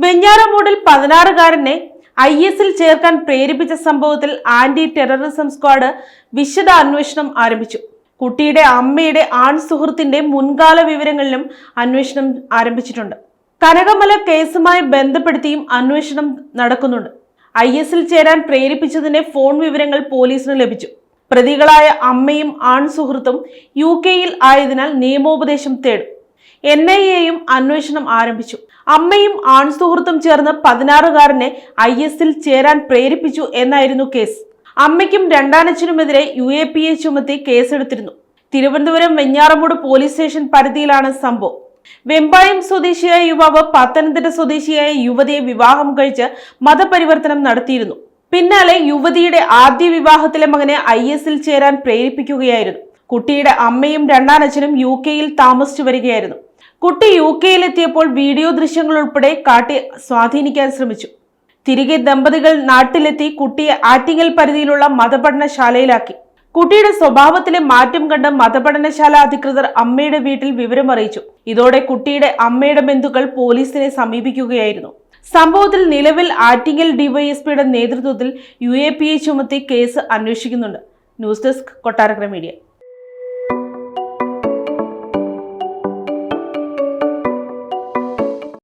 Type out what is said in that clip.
വെഞ്ഞാറമൂടിൽ 16-കാരനെ IS-ൽ ചേർക്കാൻ പ്രേരിപ്പിച്ച സംഭവത്തിൽ ആന്റി ടെററിസം സ്ക്വാഡ് വിശദ അന്വേഷണം ആരംഭിച്ചു. കുട്ടിയുടെ അമ്മയുടെ ആൺ സുഹൃത്തിന്റെ മുൻകാല വിവരങ്ങളിലും അന്വേഷണം ആരംഭിച്ചിട്ടുണ്ട്. കനകമല കേസുമായി ബന്ധപ്പെടുത്തിയും അന്വേഷണം നടക്കുന്നുണ്ട്. IS-ൽ ചേരാൻ പ്രേരിപ്പിച്ചതിന്റെ ഫോൺ വിവരങ്ങൾ പോലീസിന് ലഭിച്ചു. പ്രതികളായ അമ്മയും ആൺ സുഹൃത്തും UK-യിൽ ആയതിനാൽ നിയമോപദേശം തേടും. NIA-യും അന്വേഷണം ആരംഭിച്ചു. അമ്മയും ആൺ സുഹൃത്തും ചേർന്ന് 16-കാരനെ IS-ൽ ചേരാൻ പ്രേരിപ്പിച്ചു എന്നായിരുന്നു കേസ്. അമ്മയ്ക്കും രണ്ടാനച്ഛനുമെതിരെ UAPA ചുമത്തി കേസെടുത്തിരുന്നു. തിരുവനന്തപുരം വെഞ്ഞാറമൂട് പോലീസ് സ്റ്റേഷൻ പരിധിയിലാണ് സംഭവം. വെമ്പായം സ്വദേശിയായ യുവാവ് പത്തനംതിട്ട സ്വദേശിയായ യുവതിയെ വിവാഹം കഴിച്ച് മതപരിവർത്തനം നടത്തിയിരുന്നു. പിന്നാലെ യുവതിയുടെ ആദ്യ വിവാഹത്തിലെ മകനെ IS-ൽ ചേരാൻ പ്രേരിപ്പിക്കുകയായിരുന്നു. കുട്ടിയുടെ അമ്മയും രണ്ടാനച്ഛനും UK-യിൽ താമസിച്ചു വരികയായിരുന്നു. കുട്ടി UK-യിൽ എത്തിയപ്പോൾ വീഡിയോ ദൃശ്യങ്ങൾ ഉൾപ്പെടെ കാട്ടി സ്വാധീനിക്കാൻ ശ്രമിച്ചു. തിരികെ ദമ്പതികൾ നാട്ടിലെത്തി കുട്ടിയെ ആറ്റിങ്ങൽ പരിധിയിലുള്ള മതപഠനശാലയിലാക്കി. കുട്ടിയുടെ സ്വഭാവത്തിലെ മാറ്റം കണ്ട് മതപഠനശാല അധികൃതർ അമ്മയുടെ വീട്ടിൽ വിവരമറിയിച്ചു. ഇതോടെ കുട്ടിയുടെ അമ്മയുടെ ബന്ധുക്കൾ പോലീസിനെ സമീപിക്കുകയായിരുന്നു. സംഭവത്തിൽ നിലവിൽ ആറ്റിങ്ങൽ DYSPയുടെ നേതൃത്വത്തിൽ UAPA ചുമത്തി കേസ് അന്വേഷിക്കുന്നുണ്ട്. News desk Kottarakkara media.